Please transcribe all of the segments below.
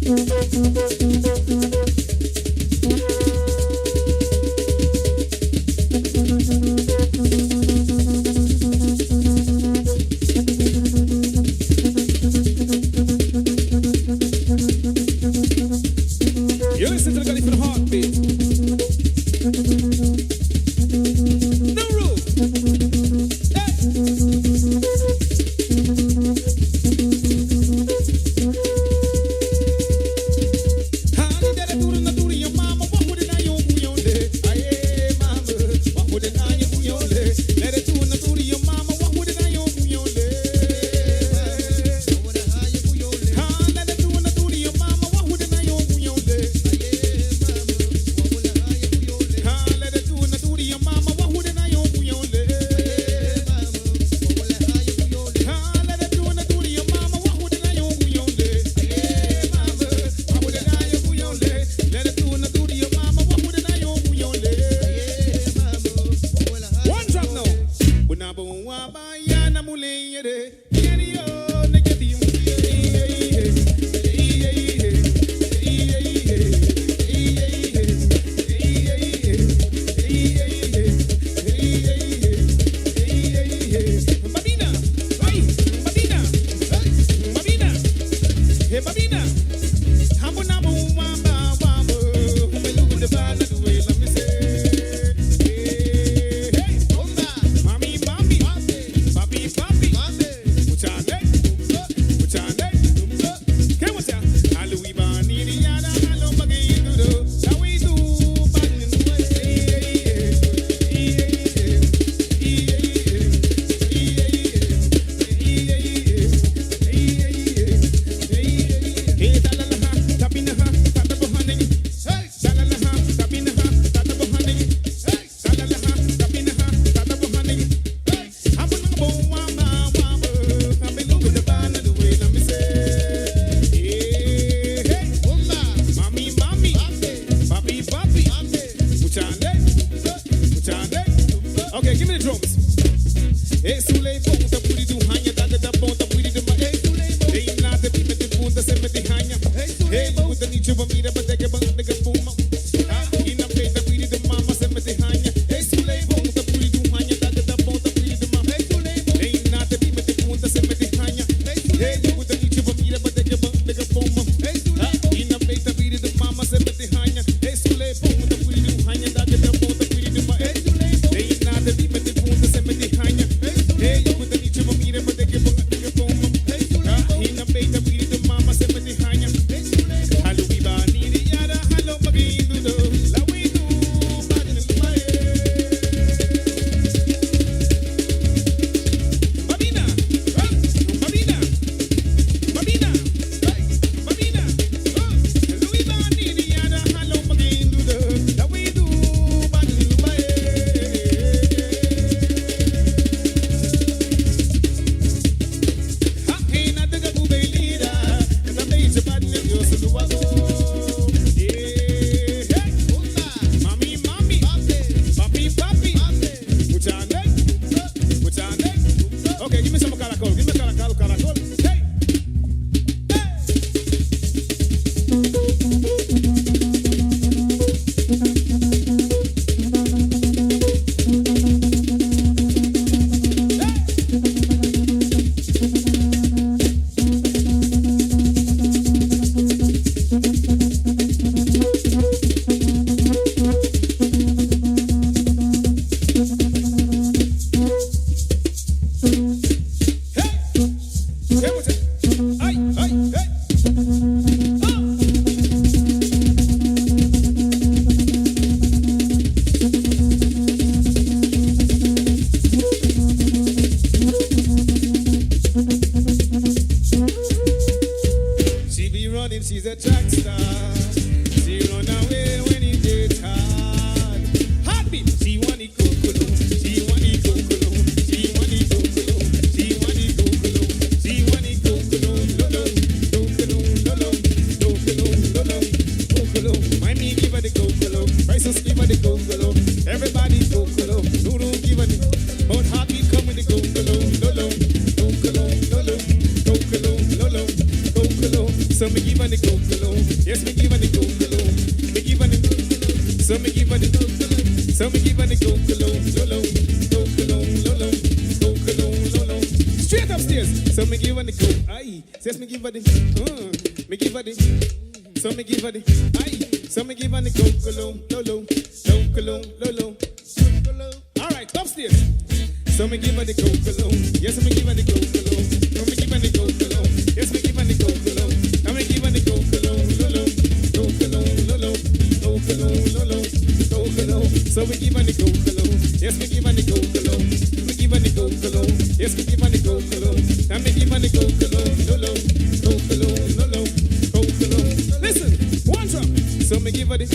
You listen to the Garifuna Heartbeat. Nuru. Okay, give me the drums. Hey, Sule, Punta, Puri, do Hanya, Dagada, Punta, Puri, the Hey, Sule, they not the people that Punta, Semeti, Hanya. Hey, you with the need of a meter, but they get a boom. In a plate, the Puri, the Mama, Semeti, Hanya. Hey, Sule, Punta, Puri, do Hanya, Dagada, Punta, Puri, the Mama. Hey, Sule, they not the people that Punta, Semeti, Hanya. Hey, you with the need of a meter, but they get a boom. Hey, Sule, in a plate, the Puri, the Mama, Semeti, Hanya. Hey, Sule, Punta, Puri, do Hanya, Dagada, Punta, Puri, the Mama. Hey, Sule, they not the people that Punta, Semeti, Hanya. Hey, you with the need of a meter, but they get a boom. In a plate, the Puri, the Mama, Semeti, Hanya. Hello, we need the yada, hello, again, do the we do, Babina, Babina, Babina, Babina, hello, we need the yada, hello, again, do the we do, hey, not the good leader, and I made the bad news to the world. Okay, give me some caracol. Give me caracol. Hey! She be running, she's a track star. She run away when it gets hard. Heartbeat, she want it kokolo. She want it kokolo. She want it kokolo. She want it kokolo. She want it kokolo. Kokolo. My me give her the kokolo. Prices give her the kokolo. Everybody kokolo. Nuru give her the. But Heartbeat come with the kokolo. Kokolo. Kokolo. So me give her the cocoa. Yes, me give her the cocoa. Me give her the cocoa. So me give her the cocoa. So me give her the cocoa. Lolo, cocoa, lolo, cocoa, lolo. Straight upstairs. So me give her the cocoa. Aye. Says me give her the. Me give her the. So me give her the. Aye. So me give her the cocoa. Lolo, cocoa, lolo. All right, upstairs. So me give her the cocoa. Yes, me give her the cocoa. So me give her the cocoa. Yes, me give her the cocoa. I me give her the cocoa. Lolo, cocoa, lolo, cocoa, lolo, cocoa. So we give her the cocoa. Yes, me give her the cocoa. Me give her the cocoa. Yes, me give her the cocoa. I me give her the cocoa. Lolo, cocoa, lolo, cocoa. Listen, one drop. So me give her the.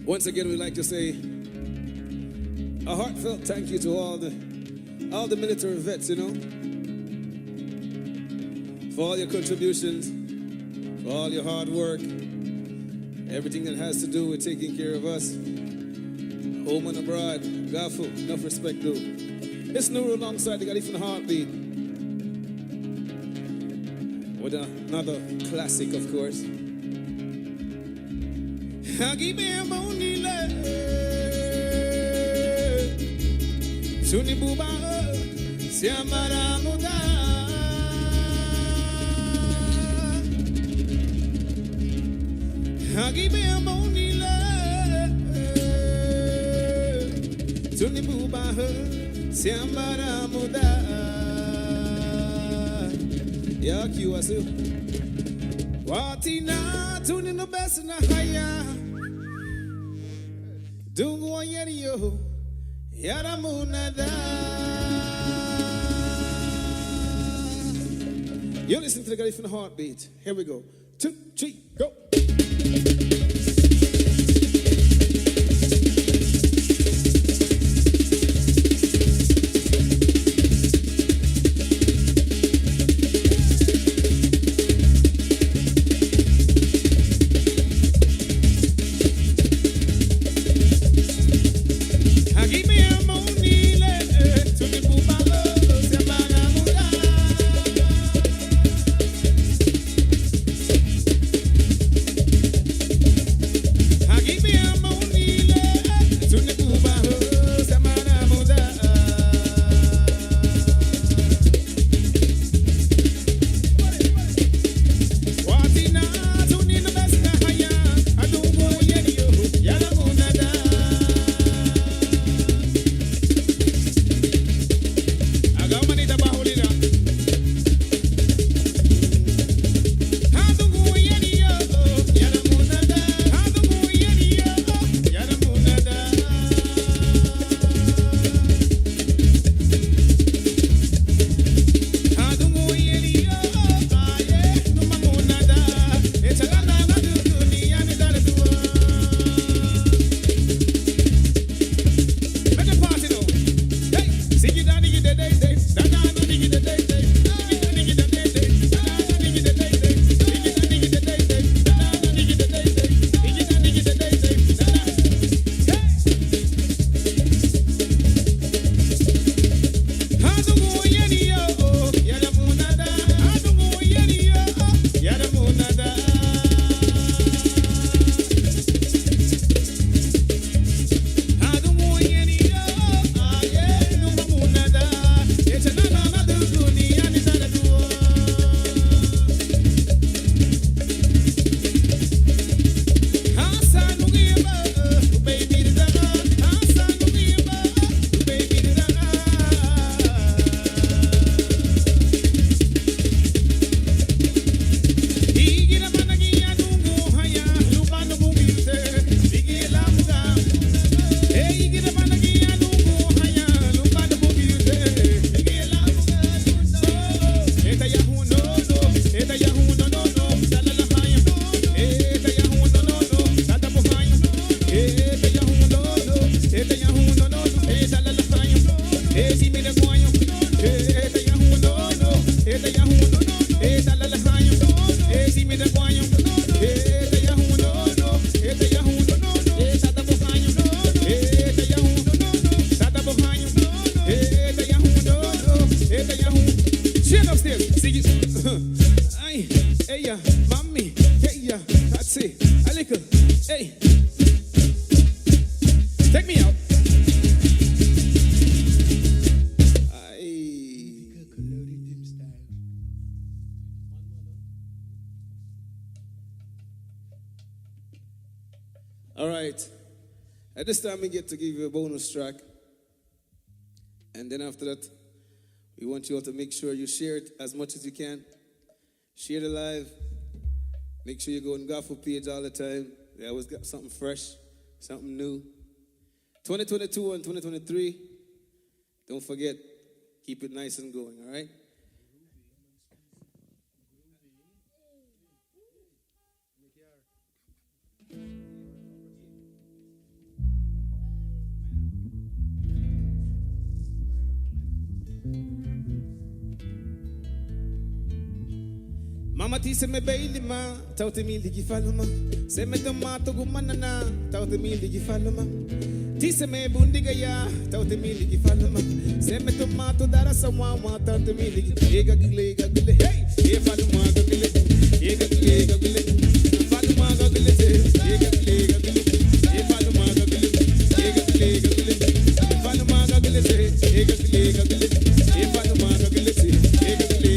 Once again, we'd like to say a heartfelt thank you to all the military vets, you know, for all your contributions, for all your hard work, everything that has to do with taking care of us. Home and abroad, GAHFU, enough respect though. It's Nuru alongside the Garifuna Heartbeat. With another classic, of course. Suni buba siamara muda Hagibe amonila Suni buba siamara muda Ya kiwasu Watina tuni no best na haya Dungu wa yeriyo Yaramunada. You're listening to the Garifuna Heartbeat. Here we go. 2, 3, go. All right. At this time, we get to give you a bonus track. And then after that, we want you all to make sure you share it as much as you can. Share the live. Make sure you go on GAHFU page all the time. They always got something fresh, something new. 2022 and 2023, don't forget, keep it nice and going, all right? Mama ti se me baili ma, taute mi ligi faluma. Se me tomato gumanana, taute mi ligi faluma. Ti se me bundiga ya, taute mi ligi faluma. Se me tomato dara sawawa, taute mi ligi. Ega gile, hey, e faluma gile, ega gile, faluma gile, ega gile, e faluma gile, ega gile, faluma gile, ega gile, e faluma gile, ega gile.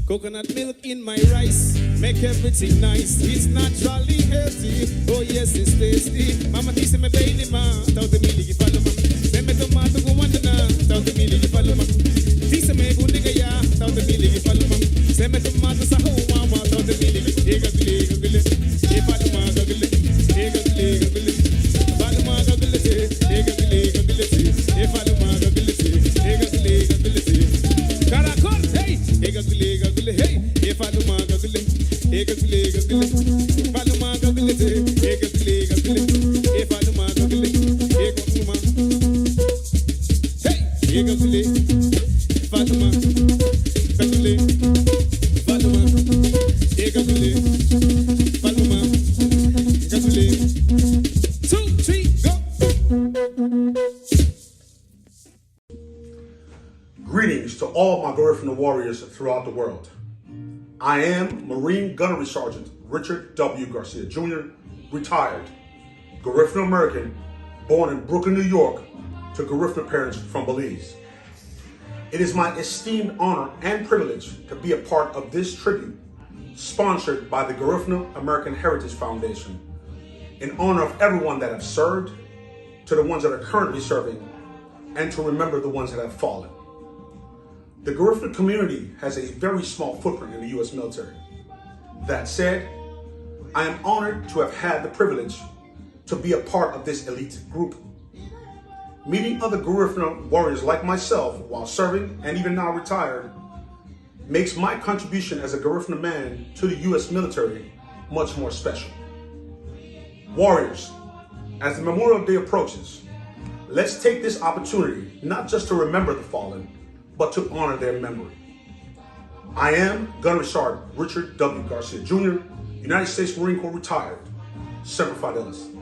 Coconut milk in my rice, make everything nice. It's naturally healthy, oh yes, it's tasty. Mama dice me baby ma, taute mi ligi faluma. Se me tomato guandana, taute mi ligi faluma. Dice me bundiga ya, taute mi ligi faluma. Se me tomato sa mama, taute mi ligi. Ega gule, e faluma gule, ega gule, faluma gule, ega gule, e faluma gule, ega gule. Caracol, hey, ega gule, hey, e faluma gule, ega gule, faluma gule, ega gule, e faluma gule, ega gule, hey, ega gule, faluma gule, faluma, ega gule, faluma gule. 2, 3, go. Greetings to all my Garifuna warriors throughout the world. I am Marine Gunnery Sergeant Richard W. Garcia Jr., retired, Garifuna American, born in Brooklyn, New York, to Garifuna parents from Belize. It is my esteemed honor and privilege to be a part of this tribute, sponsored by the Garifuna American Heritage Foundation, in honor of everyone that have served, to the ones that are currently serving, and to remember the ones that have fallen. The Garifuna community has a very small footprint in the U.S. military. That said, I am honored to have had the privilege to be a part of this elite group. Meeting other Garifuna warriors like myself while serving and even now retired makes my contribution as a Garifuna man to the U.S. military much more special. Warriors, as the Memorial Day approaches, let's take this opportunity not just to remember the fallen, but to honor their memory. I am Gunnery Sergeant Richard W. Garcia Jr., United States Marine Corps retired, Semper Fidelis.